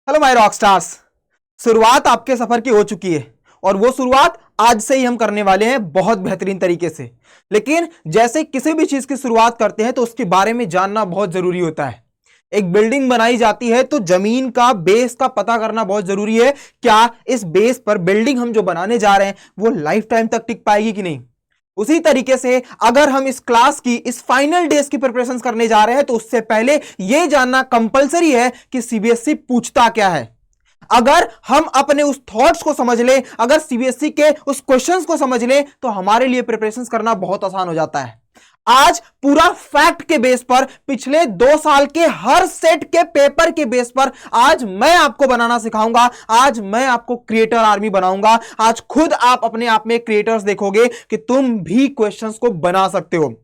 Hello my rock stars. शुरुआत आपके सफर की हो चुकी है और वो शुरुआत आज से ही हम करने वाले हैं बहुत बेहतरीन तरीके से। लेकिन जैसे किसी भी चीज की शुरुआत करते हैं तो उसके बारे में जानना बहुत जरूरी होता है। एक बिल्डिंग बनाई जाती है तो जमीन का बेस का पता करना बहुत जरूरी है। क्या इस बेस पर बिल्डिंग हम जो बनाने जा रहे हैं वो लाइफ टाइम तक टिक पाएगी कि नहीं। उसी तरीके से अगर हम इस क्लास की इस फाइनल डेज की प्रिपरेशन करने जा रहे हैं तो उससे पहले यह जानना कंपलसरी है कि सीबीएसई पूछता क्या है। अगर हम अपने उस थॉट्स को समझ लें, अगर सीबीएसई के उस क्वेश्चंस को समझ लें तो हमारे लिए प्रिपरेशन करना बहुत आसान हो जाता है। आज पूरा फैक्ट के बेस पर पिछले 2 साल के हर सेट के पेपर के बेस पर आज मैं आपको बनाना सिखाऊंगा। आज मैं आपको क्रिएटर आर्मी बनाऊंगा। आज खुद आप अपने आप में क्रिएटर्स देखोगे कि तुम भी क्वेश्चंस को बना सकते हो।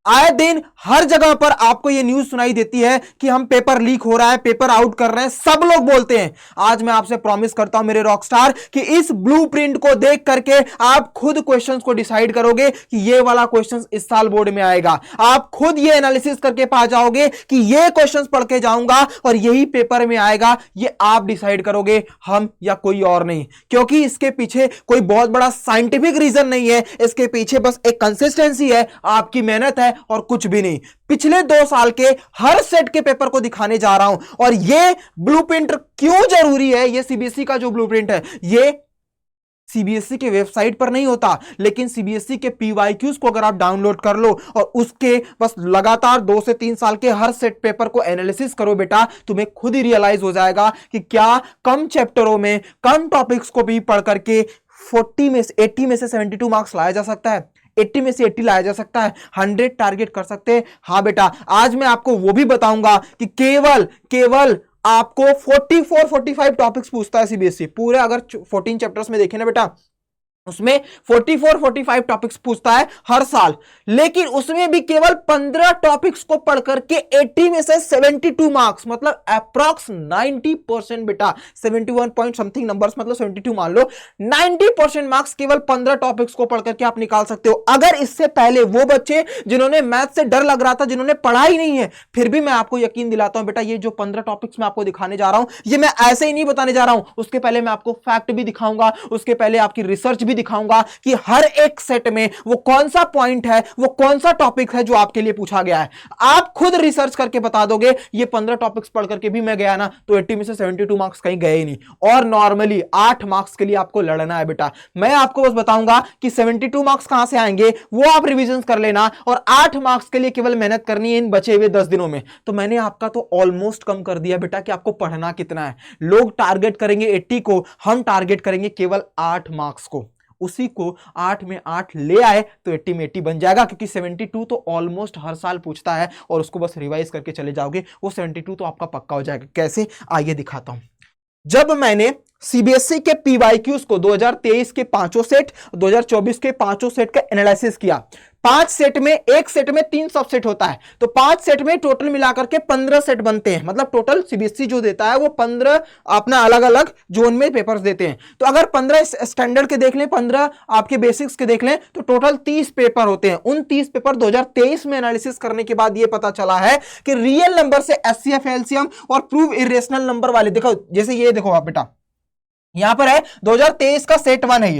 आए दिन हर जगह पर आपको यह न्यूज सुनाई देती है कि हम पेपर लीक हो रहा है, पेपर आउट कर रहे हैं, सब लोग बोलते हैं। आज मैं आपसे प्रॉमिस करता हूं मेरे रॉकस्टार कि इस ब्लूप्रिंट को देख करके आप खुद क्वेश्चंस को डिसाइड करोगे कि ये वाला क्वेश्चंस इस साल बोर्ड में आएगा। आप खुद ये एनालिसिस करके पा जाओगे कि ये क्वेश्चंस पढ़ के जाऊंगा और यही पेपर में आएगा। ये आप डिसाइड करोगे, हम या कोई और नहीं, क्योंकि इसके पीछे कोई बहुत बड़ा साइंटिफिक रीजन नहीं है। इसके पीछे बस एक कंसिस्टेंसी है, आपकी मेहनत है और कुछ भी नहीं। पिछले 2 साल के हर सेट के पेपर को दिखाने जा रहा हूं और यह ब्लूप्रिंट क्यों जरूरी है। यह सीबीएसई का जो ब्लूप्रिंट है यह सीबीएसई के वेबसाइट पर नहीं होता, लेकिन सीबीएसई के पीवाईक्यूज को अगर आप डाउनलोड कर लो और उसके बस लगातार 2 से 3 साल के हर सेट पेपर को एनालिसिस करो बेटा, तुम्हें खुद ही रियलाइज हो जाएगा कि क्या कम चैप्टरों में कम टॉपिक्स को भी पढ़ करके 80 में से 72 मार्क्स लाया जा सकता है। 80 में से 80 लाया जा सकता है। 100 टारगेट कर सकते हैं। हाँ बेटा, आज मैं आपको वो भी बताऊंगा कि केवल आपको 44-45 टॉपिक्स पूछता है सीबीएसई। पूरे अगर 14 चैप्टर्स में देखें ना बेटा, उसमें 44-45 टॉपिक्स पूछता है हर साल, लेकिन उसमें भी केवल 15 टॉपिक्स को पढ़ करके 80 में से 72 मार्क्स, मतलब अप्रॉक्स 90% बेटा, 71 पॉइंट समथिंग नंबर्स, मतलब 72 मान लो, 90% मार्क्स केवल 15 टॉपिक्स को पढ़ करके आप निकाल सकते हो। अगर इससे पहले वो बच्चे जिन्होंने मैथ से डर लग रहा था, जिन्होंने पढ़ा ही नहीं है, फिर भी मैं आपको यकीन दिलाता हूं बेटा, ये जो 15 टॉपिक्स मैं आपको दिखाने जा रहा हूं, ये मैं ऐसे ही नहीं बताने जा रहा हूं। उसके पहले मैं आपको फैक्ट भी दिखाऊंगा, उसके पहले आपकी रिसर्च भी दिखाऊंगा कि हर एक सेट में वो कौन सा पॉइंट है, वो कौन सा टॉपिक है जो आपके लिए पूछा गया है। आप खुद रिसर्च करके बता दोगे। ये 15 टॉपिक्स पढ़ करके भी मैं गया ना तो 80 में से 72 मार्क्स कहीं गए ही नहीं। और नॉर्मली 8 मार्क्स के लिए आपको लड़ना है बेटा। मैं आपको बस बताऊंगा कि 72 मार्क्स कहां से आएंगे, वो आप रिविजन कर लेना, और 8 मार्क्स के लिए केवल मेहनत करनी है इन बचे हुए 10 दिनों में। तो मैंने आपका तो ऑलमोस्ट कम कर दिया बेटा कि आपको पढ़ना कितना है। लोग टारगेट करेंगे 80 को, हम टारगेट करेंगे केवल 8 मार्क्स को। उसी को 8 में 8 ले आए तो 80 में 80 बन जाएगा, क्योंकि 72 तो ऑलमोस्ट हर साल पूछता है और उसको बस रिवाइज करके चले जाओगे, वो 72 तो आपका पक्का हो जाएगा। कैसे, आइए दिखाता हूं। जब मैंने सीबीएसई के पीवाईक्यूज को 2023 के 5 सेट, 2024 के 5 सेट का एनालिसिस किया। 5 सेट में, एक सेट में 3 सबसेट होता है, तो 5 सेट में टोटल मिलाकर के 15 सेट बनते हैं। मतलब टोटल सीबीएसई जो देता है वो 15 अपना अलग अलग जोन में पेपर्स देते हैं। तो अगर 15 स्टैंडर्ड के देख लें, 15 आपके बेसिक्स के देख लें, तो टोटल 30 पेपर होते हैं। उन 30 पेपर 2023 में एनालिसिस करने के बाद ये पता चला है कि रियल नंबर से एचसीएफ, एलसीएम और प्रूव इरेशनल नंबर वाले, देखो जैसे ये देखो आप बेटा, यहां पर है 2023 का सेट 1 है,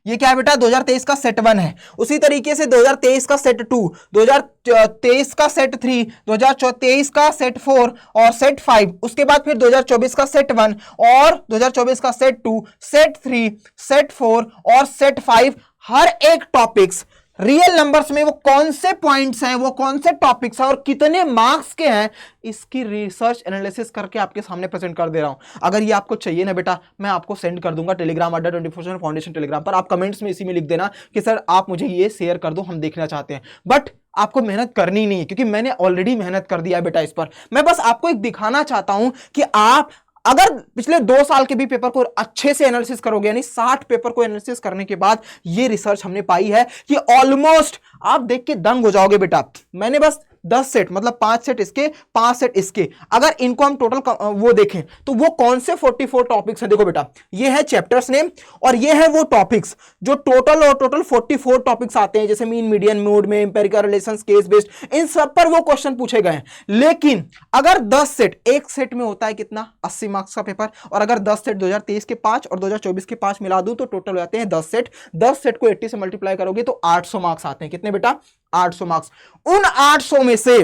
ये क्या है बेटा, 2023 का सेट 1 है। उसी तरीके से 2023 का सेट 2, 2023 का सेट 3, 2023 का सेट 4 और सेट 5, उसके बाद फिर 2024 का सेट 1 और 2024 का सेट 2, सेट 3, सेट 4 और सेट 5। हर एक टॉपिक्स रियल नंबर्स में वो कौन से पॉइंट्स हैं, वो कौन से टॉपिक्स हैं और कितने मार्क्स के हैं, इसकी रिसर्च एनालिसिस करके आपके सामने प्रेजेंट कर दे रहा हूं। अगर ये आपको चाहिए ना बेटा, मैं आपको सेंड कर दूंगा टेलीग्राम अड्डा 24/7 फाउंडेशन टेलीग्राम पर। आप कमेंट्स में इसी में लिख देना कि सर आप मुझे ये शेयर कर दो, हम देखना चाहते हैं। बट आपको मेहनत करनी नहीं है, क्योंकि मैंने ऑलरेडी मेहनत कर दिया है बेटा इस पर। मैं बस आपको एक दिखाना चाहता हूं कि आप अगर पिछले 2 साल के भी पेपर को अच्छे से एनालिसिस करोगे, यानी 60 पेपर को एनालिसिस करने के बाद ये रिसर्च हमने पाई है कि ऑलमोस्ट आप देख के दंग हो जाओगे बेटा। मैंने बस 10 सेट मतलब 5 सेट इसके 5 सेट इसके, अगर इनको हम टोटल वो देखें तो वो कौन से 44 टॉपिक्स हैं? देखो बेटा, ये है चैप्टर्स नेम और ये है वो टॉपिक्स जो टोटल 44 टॉपिक्स आते हैं, जैसे मीन, मीडियन, मोड में, एम्पिरिकल रिलेशंस, केस बेस्ड, इन सब पर वो क्वेश्चन पूछे गए हैं। लेकिन अगर 10 सेट, एक सेट में होता है कितना 80 मार्क्स का पेपर, और अगर 10 सेट 2023 के 5 और 2024 के 5 मिला दूं तो टोटल हो जाते हैं 10 सेट। 10 सेट को 80 से मल्टीप्लाई करोगे तो 800 मार्क्स आते हैं। कितने बेटा? 800 मार्क्स। उन 800 में से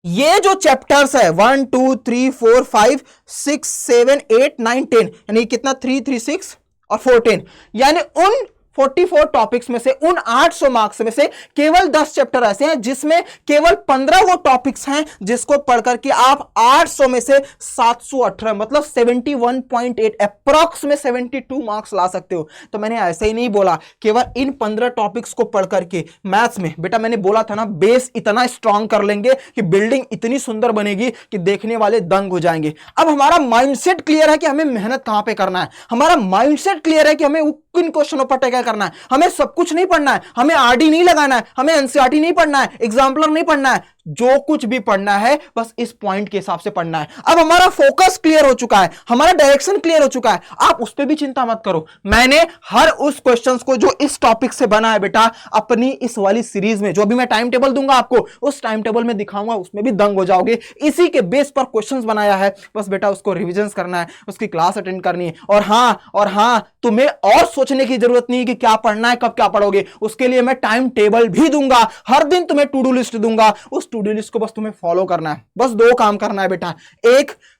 ये जो चैप्टर्स है 1 2 3 4 5 6 7 8 9 10, यानी कितना 3 3 6 और 4 10, यानी उन 44 टॉपिक्स में से, उन 800 मार्क्स में से केवल 10 चैप्टर ऐसे हैं जिसमें केवल 15 वो टॉपिक्स हैं जिसको पढ़कर के आप 800 में से 718 मतलब 71.8 अप्रॉक्स में 72 मार्क्स ला सकते हो। तो मैंने ऐसे ही नहीं बोला केवल इन 15 टॉपिक्स को पढ़ करके। मैथ्स में बेटा मैंने बोला था ना, बेस इतना स्ट्रांग कर लेंगे कि बिल्डिंग इतनी सुंदर बनेगी कि देखने वाले दंग हो जाएंगे। अब हमारा माइंडसेट क्लियर है कि हमें मेहनत कहां पे करना है, हमारा माइंडसेट क्लियर है कि हमें किन क्वेश्चनों पर टेक करना है। हमें सब कुछ नहीं पढ़ना है, हमें आरडी नहीं लगाना है, हमें एनसीईआरटी नहीं पढ़ना है, एग्जाम्पलर नहीं पढ़ना है, जो कुछ भी पढ़ना है बस इस पॉइंट के हिसाब से पढ़ना है। अब हमारा फोकस क्लियर हो चुका है, हमारा डायरेक्शन क्लियर हो चुका है, आप उस पर भी चिंता मत करो। मैंने हर उस क्वेश्चंस को जो इस टॉपिक से बना है बेटा, अपनी इस वाली सीरीज में जो भी मैं टाइम टेबल दूंगा आपको, उस टाइम टेबल में दिखाऊंगा, उसमें भी दंग हो जाओगे। इसी के बेस पर क्वेश्चंस बनाया है, बस बेटा उसको रिविजन करना है, उसकी क्लास अटेंड करनी है। और हां तुम्हें और सोचने की जरूरत नहीं है कि क्या पढ़ना है, कब क्या पढ़ोगे। उसके लिए मैं टाइम टेबल भी दूंगा, हर दिन तुम्हें टू डू लिस्ट दूंगा, उस टू डू लिस्ट को बस तुम्हें फॉलो करना है। बस 2 काम करना है बेटा,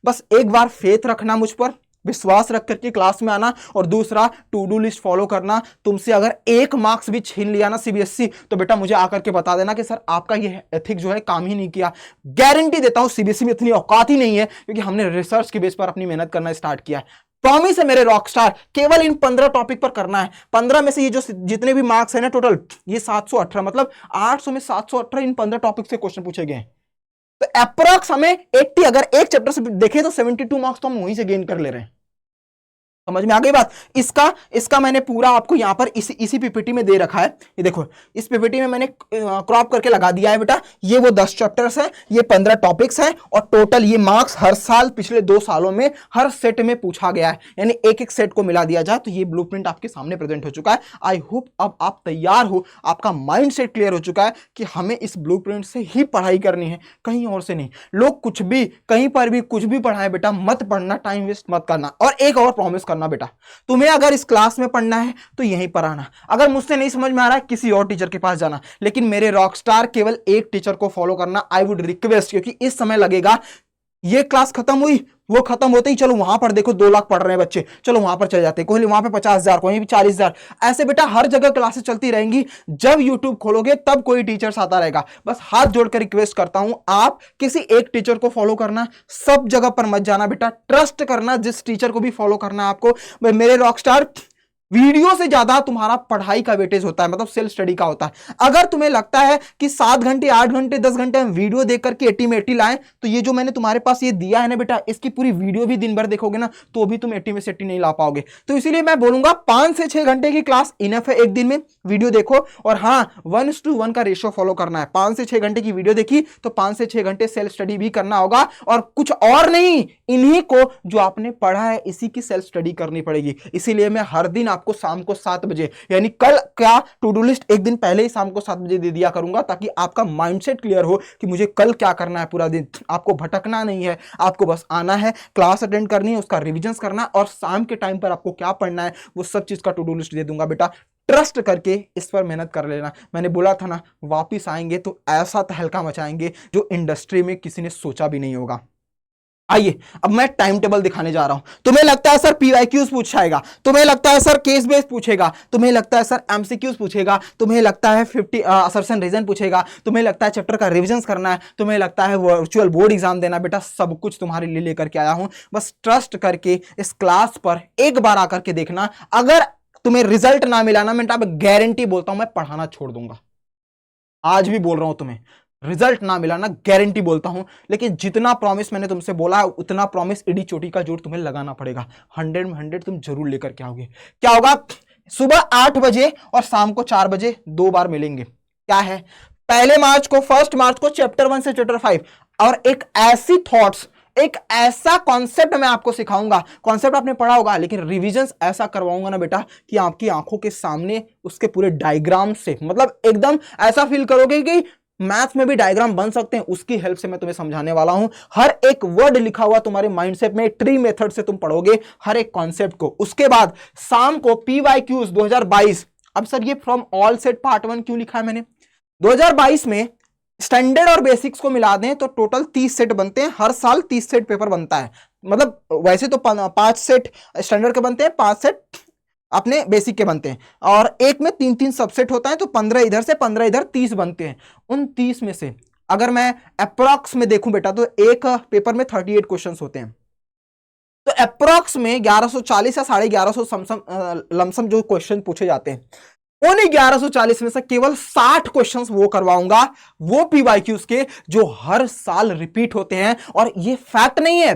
बस एक बार फेथ रखना मुझ पर, विश्वास रख करके क्लास में आना, और दूसरा टू डू लिस्ट फॉलो करना। तुमसे अगर 1 मार्क्स भी छीन लिया ना सीबीएसई, तो बेटा मुझे आकर के बता देना कि सर आपका ये एथिक जो है काम ही नहीं किया। गारंटी देता हूं सीबीएसई में इतनी औकात ही नहीं है, क्योंकि हमने रिसर्च के बेस पर अपनी मेहनत करना स्टार्ट किया है। प्रॉमिस है मेरे रॉकस्टार, केवल इन 15 टॉपिक पर करना है। 15 में से ये जो जितने भी मार्क्स है ना टोटल, ये 718 मतलब 800 में 718 इन 15 टॉपिक से क्वेश्चन पूछे गए। तो अप्रॉक्स हमें 80, अगर एक चैप्टर से देखें तो 72 मार्क्स तो हम वहीं से गेन कर ले रहे हैं। समझ में आ गई बात? इसका मैंने पूरा आपको यहां पर इसी पीपीटी में दे रखा है। ये देखो, इस पीपीटी में मैंने क्रॉप करके लगा दिया है बेटा। ये वो 10 चैप्टर्स हैं, ये 15 टॉपिक्स हैं, और टोटल ये मार्क्स हर साल पिछले 2 सालों में हर सेट में पूछा गया है, यानी एक सेट को मिला दिया जाए तो ये ब्लूप्रिंट आपके सामने प्रेजेंट हो चुका है। आई होप अब आप तैयार हो, आपका माइंड सेट क्लियर हो चुका है कि हमें इस ब्लूप्रिंट से ही पढ़ाई करनी है, कहीं और से नहीं। लोग कुछ भी कहीं पर भी कुछ भी पढ़ाएं बेटा, मत पढ़ना, टाइम वेस्ट मत करना। और एक और प्रॉमिस करना बेटा, तुम्हें अगर इस क्लास में पढ़ना है तो यहीं पर आना, अगर मुझसे नहीं समझ में आ रहा है किसी और टीचर के पास जाना, लेकिन मेरे रॉकस्टार केवल एक टीचर को फॉलो करना आई वुड रिक्वेस्ट, क्योंकि इस समय लगेगा ये क्लास खत्म हुई, वो खत्म होते ही चलो वहां पर देखो 2 लाख पढ़ रहे हैं बच्चे, चलो वहां पर चले जाते हैं, कोई वहां पे 50,000, कोई भी 40,000, ऐसे बेटा हर जगह क्लासेस चलती रहेंगी। जब यूट्यूब खोलोगे तब कोई टीचर्स आता रहेगा। बस हाथ जोड़कर रिक्वेस्ट करता हूं, आप किसी एक टीचर को फॉलो करना, सब जगह पर मत जाना बेटा, ट्रस्ट करना जिस टीचर को भी फॉलो करना है आपको। मेरे रॉकस्टार, वीडियो से ज्यादा तुम्हारा पढ़ाई का वेटेज होता है, मतलब सेल्फ स्टडी का होता है। अगर तुम्हें लगता है कि 7 घंटे 8 घंटे 10 घंटे हम वीडियो देख करके 80 में 80 लाएं, तो ये जो मैंने तुम्हारे पास ये दिया है ना बेटा, इसकी पूरी वीडियो भी दिन भर देखोगे ना तो भी तुम 80 में से 80 नहीं ला पाओगे। तो इसीलिए मैं बोलूंगा 5 से 6 घंटे की क्लास इनफ है, एक दिन में वीडियो देखो। और हाँ, 1:1 का रेशियो फॉलो करना है। 5 से 6 घंटे की वीडियो देखी तो 5 से 6 घंटे सेल्फ स्टडी भी करना होगा, और कुछ और नहीं, इन्हीं को जो आपने पढ़ा है इसी की सेल्फ स्टडी करनी पड़ेगी। इसीलिए मैं हर दिन आपको शाम को 7 बजे, यानी कल क्या टू डू लिस्ट एक दिन पहले ही शाम को 7 बजे दे दिया करूंगा, ताकि आपका माइंडसेट क्लियर हो कि मुझे कल क्या करना है पूरा दिन। आपको भटकना नहीं है, आपको बस आना है, क्लास अटेंड करनी है, उसका रिविजन करना है, और शाम के टाइम पर आपको क्या पढ़ना है वो सब चीज का टू डू लिस्ट दे दूंगा बेटा। ट्रस्ट करके इस पर मेहनत कर लेना। मैंने बोला था ना, वापिस आएंगे तो ऐसा तहलका मचाएंगे जो इंडस्ट्री में किसी ने सोचा भी नहीं होगा। आइए अब मैं टाइम टेबल दिखाने जा रहा हूं। तुम्हें लगता है सर पीवाईक्यूज पूछाएगा, तुम्हें लगता है सर केस बेस पूछेगा, तुम्हें लगता है सर एमसीक्यूज पूछेगा, तुम्हें लगता है 50 असर्शन रीजन पूछेगा, तुम्हें लगता है चैप्टर का रिवीजन करना है, तुम्हें लगता है वर्चुअल बोर्ड एग्जाम देना, बेटा सब कुछ तुम्हारे लिए लेकर के आया हूं। बस ट्रस्ट करके इस क्लास पर एक बार आकर के देखना। अगर तुम्हें रिजल्ट ना मिला ना, मैं गारंटी बोलता हूं मैं पढ़ाना छोड़ दूंगा। आज भी बोल रहा हूं, तुम्हें रिजल्ट ना मिला ना, गारंटी बोलता हूं। लेकिन जितना प्रॉमिस मैंने तुमसे बोला है उतना प्रॉमिस इडी चोटी का जोर तुम्हें लगाना पड़ेगा। 100 में 100 तुम जरूर लेकर के आओगे। क्या होगा, सुबह 8 बजे और शाम को 4 बजे 2 बार मिलेंगे। क्या है, पहले मार्च को, 1 मार्च को चैप्टर 1 से चैप्टर 5, और एक ऐसी थॉट्स, एक ऐसा कॉन्सेप्ट मैं आपको सिखाऊंगा, कॉन्सेप्ट आपने पढ़ा होगा लेकिन रिविजन ऐसा करवाऊंगा ना बेटा कि आपकी आंखों के सामने उसके पूरे डायग्राम से, मतलब एकदम ऐसा फील करोगे कि मैथ्स में भी डायग्राम बन सकते हैं, उसकी हेल्प से मैं तुम्हें समझाने वाला हूं। हर एक वर्ड लिखा हुआ तुम्हारे माइंडसेट में, ट्री मेथड से तुम पढ़ोगे हर एक कॉन्सेप्ट को। उसके बाद शाम को PYQs 2022। अब सर ये फ्रॉम ऑल सेट पार्ट 1 क्यों लिखा है मैंने? 2022 में स्टैंडर्ड और बेसिक्स को मिला दें तो टोटल 30 सेट बनते हैं, हर साल 30 सेट पेपर बनता है। मतलब वैसे तो 5 सेट स्टैंडर्ड के बनते हैं, 5 सेट अपने बेसिक के बनते हैं, और एक में 3-3 सबसेट होता है, तो 15 इधर से 15 इधर, 30 बनते हैं। उन 30 में से अगर मैं अप्रॉक्स में देखूं बेटा तो एक पेपर में 38 क्वेश्चंस होते हैं, तो अप्रॉक्स में 1140 या 1150 लमसम जो क्वेश्चन पूछे जाते हैं, उन 1140 में से केवल 60 क्वेश्चंस वो करवाऊंगा, वो PYQs के जो हर साल रिपीट होते हैं। और ये फैक्ट नहीं है,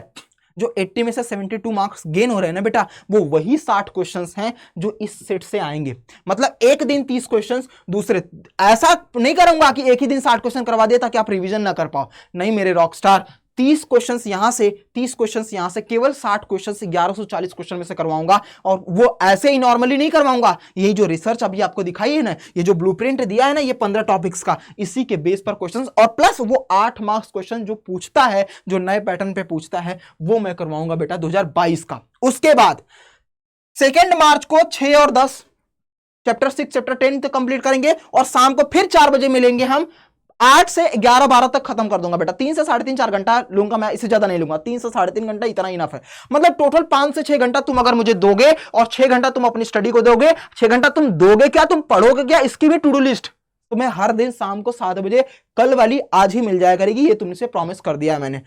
जो 80 में से 72 मार्क्स गेन हो रहे हैं ना बेटा, वो वही 60 क्वेश्चंस हैं जो इस सेट से आएंगे। मतलब एक दिन 30 क्वेश्चंस, दूसरे, ऐसा नहीं करूंगा कि एक ही दिन 60 क्वेश्चन करवा दिए ताकि आप रिवीजन ना कर पाओ, नहीं मेरे रॉकस्टार। 30 क्वेश्चंस यहां से, 30 क्वेश्चंस यहां से, केवल 60 क्वेश्चन से 1140 क्वेश्चन में से करवाऊंगा। और वो ऐसे ही नॉर्मली नहीं करवाऊंगा, यही जो रिसर्च अभी आपको दिखाई है ना, ये जो ब्लूप्रिंट दिया है ना, ये 15 टॉपिक्स का, इसी के बेस पर क्वेश्चंस, और प्लस वो 8 मार्क्स क्वेश्चन जो पूछता है, जो नए पैटर्न पे पूछता है, वो मैं करवाऊंगा बेटा 2022 का। उसके बाद 2 मार्च को 6 और 10 चैप्टर 6 चैप्टर 10 कंप्लीट करेंगे, और शाम को फिर 4 बजे मिलेंगे हम। 8 से 11-12 तक खत्म कर दूंगा बेटा, 3 से 3.5-4 घंटा लूंगा मैं, इससे ज्यादा नहीं लूंगा, 3 से 3.5 घंटा इतना इनफ है। मतलब टोटल 5 से 6 घंटा तुम अगर मुझे दोगे, और 6 घंटा तुम अपनी स्टडी को दोगे, 6 घंटा तुम दोगे क्या, तुम पढ़ोगे क्या, इसकी भी टू डू लिस्ट तुम्हें हर दिन शाम को 7 बजे, कल वाली आज ही मिल जाया करेगी, ये तुमसे प्रॉमिस कर दिया है मैंने।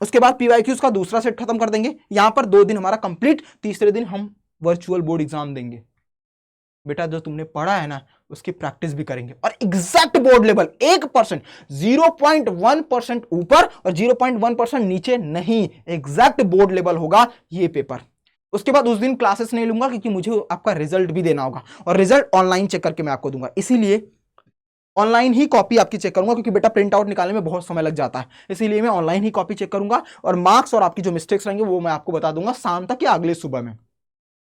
उसके बाद PYQs का दूसरा सेट खत्म कर देंगे, यहां पर 2 दिन हमारा कंप्लीट, तीसरे दिन हम वर्चुअल बोर्ड एग्जाम देंगे। बेटा जो तुमने पढ़ा है ना उसकी प्रैक्टिस भी करेंगे, और एग्जैक्ट बोर्ड लेवल 1%, 0.1% ऊपर और 0.1% नीचे नहीं, एग्जैक्ट बोर्ड लेवल होगा ये पेपर। उसके बाद उस दिन क्लासेस नहीं लूंगा क्योंकि मुझे आपका रिजल्ट भी देना होगा, और रिजल्ट ऑनलाइन चेक करके मैं आपको दूंगा, इसीलिए ऑनलाइन ही कॉपी आपकी चेक करूंगा, क्योंकि बेटा प्रिंट आउट निकालने में बहुत समय लग जाता है, इसीलिए मैं ऑनलाइन ही कॉपी चेक करूंगा, और मार्क्स और आपकी जो मिस्टेक्स रहेंगे वो मैं आपको बता दूंगा शाम तक या अगले सुबह में।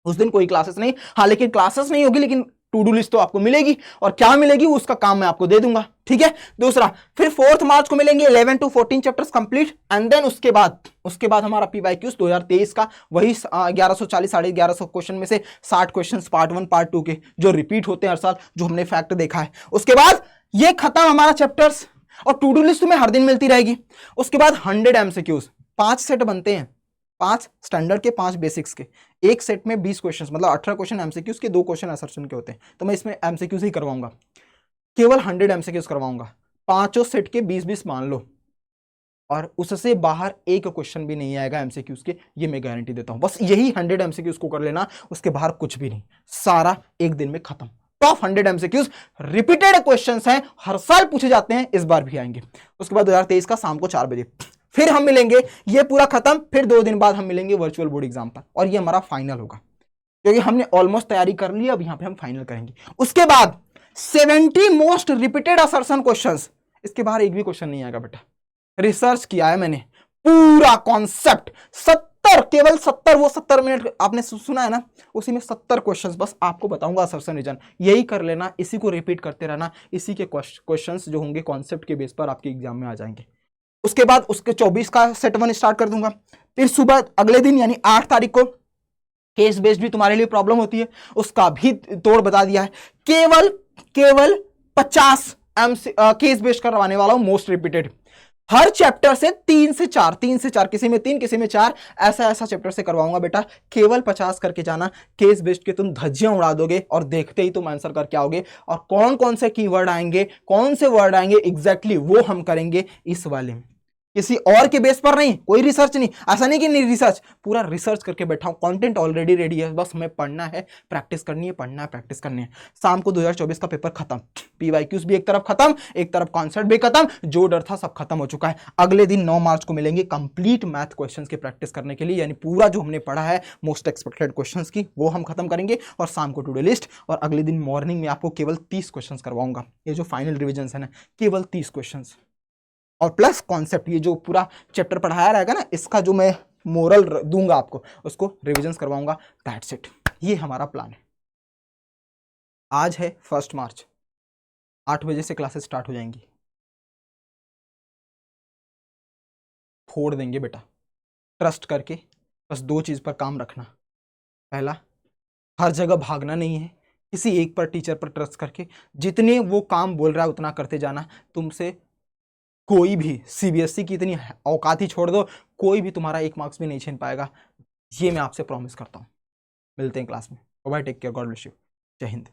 उस दिन कोई क्लासेस नहीं, हाँ लेकिन क्लासेस नहीं होगी, लेकिन टू डू लिस्ट तो आपको मिलेगी, और क्या मिलेगी उसका काम मैं आपको दे दूंगा, ठीक है। दूसरा, फिर 4 मार्च को मिलेंगे 11 to 14 chapters complete, and then उसके बाद हमारा PYQs 2023 का वही 1140 1150 क्वेश्चन में से 60 क्वेश्चंस पार्ट 1 पार्ट 2 के जो रिपीट होते हैं हर साल, जो हमने फैक्ट देखा है। उसके बाद ये खत्म हमारा चैप्टर्स, और टू डू लिस्ट तुम्हें हर दिन मिलती रहेगी। उसके बाद 100 MCQs, 5 सेट बनते हैं, 5 स्टैंडर्ड के 5 बेसिक्स के, एक सेट में 20 क्वेश्चंस, मतलब 18 क्वेश्चन MCQs के, 2 क्वेश्चन असर्शन के होते हैं, तो मैं इसमें MCQs ही करवाऊंगा, केवल 100 MCQs करवाऊंगा, पांचों सेट के 20-20 मान लो, और उससे बाहर एक क्वेश्चन भी नहीं आएगा MCQs के, ये मैं गारंटी देता हूं। बस यही 100 MCQs को कर लेना, उसके बाहर कुछ भी नहीं, सारा एक दिन में खत्म। टॉप 100 MCQs रिपीटेड क्वेश्चंस हैं, हर साल पूछे जाते हैं, इस बार भी आएंगे। उसके बाद 2023 का शाम को 4 बजे फिर हम मिलेंगे, ये पूरा खत्म, फिर 2 दिन बाद हम मिलेंगे वर्चुअल बोर्ड एग्जाम पर, और ये हमारा फाइनल होगा, क्योंकि हमने ऑलमोस्ट तैयारी कर ली, अब यहां पे हम फाइनल करेंगे। उसके बाद 70 मोस्ट रिपीटेड असर्शन क्वेश्चंस, इसके बाहर एक भी क्वेश्चन नहीं आएगा बेटा, रिसर्च किया है मैंने, पूरा कॉन्सेप्ट 70, केवल 70, वो 70 मिनट आपने सुना है ना, उसी में 70 क्वेश्चंस बस आपको बताऊंगा असर्शन रीजन, यही कर लेना, इसी को रिपीट करते रहना, इसी के क्वेश्चंस जो होंगे कॉन्सेप्ट के बेस पर आपके एग्जाम में आ जाएंगे। उसके बाद उसके 24 का सेट 1 स्टार्ट कर दूंगा, फिर सुबह अगले दिन यानी 8 तारीख को केस बेस्ड भी तुम्हारे लिए प्रॉब्लम होती है, उसका भी तोड़ बता दिया है, केवल 50 केस बेस्ड करवाने वाला हूं, मोस्ट रिपीटेड, हर चैप्टर से 3 से 4, किसी में 3 किसी में 4, ऐसा चैप्टर से करवाऊंगा बेटा, केवल 50 करके जाना, केस बेस्ड के तुम धज्जियां उड़ा दोगे, और देखते ही तुम आंसर करके आओगे, और कौन कौन से कीवर्ड आएंगे, कौन से वर्ड आएंगे एग्जैक्टली वो हम करेंगे इस वाले में। किसी और के बेस पर नहीं, कोई रिसर्च नहीं, ऐसा नहीं कि नहीं रिसर्च, पूरा रिसर्च करके बैठा हूं, कंटेंट ऑलरेडी रेडी है, बस हमें पढ़ना है, प्रैक्टिस करनी है, पढ़ना है, प्रैक्टिस करनी है। शाम को 2024 का पेपर खत्म, पीवाईक्यूज भी एक तरफ खत्म, एक तरफ कॉन्सेप्ट भी खत्म, जो डर था सब खत्म हो चुका है। अगले दिन 9 मार्च को मिलेंगे कंप्लीट मैथ क्वेश्चंस की प्रैक्टिस करने के लिए, यानी पूरा जो हमने पढ़ा है मोस्ट एक्सपेक्टेड क्वेश्चंस की वो हम खत्म करेंगे, और शाम को टू डू लिस्ट, और अगले दिन मॉर्निंग में आपको केवल 30 क्वेश्चंस करवाऊंगा। ये जो फाइनल रिविजन है ना, केवल 30 क्वेश्चंस, और प्लस कॉन्सेप्ट, ये जो पूरा चैप्टर पढ़ाया रहेगा ना, इसका जो मैं मोरल दूंगा आपको, उसको रिविजन्स करवाऊंगा। दैट्स इट, ये हमारा प्लान है। आज है 1 मार्च, 8 बजे से क्लासेस स्टार्ट हो जाएंगी। फोड़ देंगे बेटा, ट्रस्ट करके। बस 2 चीज पर काम रखना। पहला, हर जगह भागना नहीं है, किसी एक पर, टीचर पर ट्रस्ट करके जितने वो काम बोल रहा है उतना करते जाना। तुमसे कोई भी, सीबीएसई की इतनी औकात ही छोड़ दो, कोई भी तुम्हारा 1 मार्क्स भी नहीं छीन पाएगा, ये मैं आपसे प्रॉमिस करता हूं। मिलते हैं क्लास में। Bye, take care, God bless you, जय हिंद।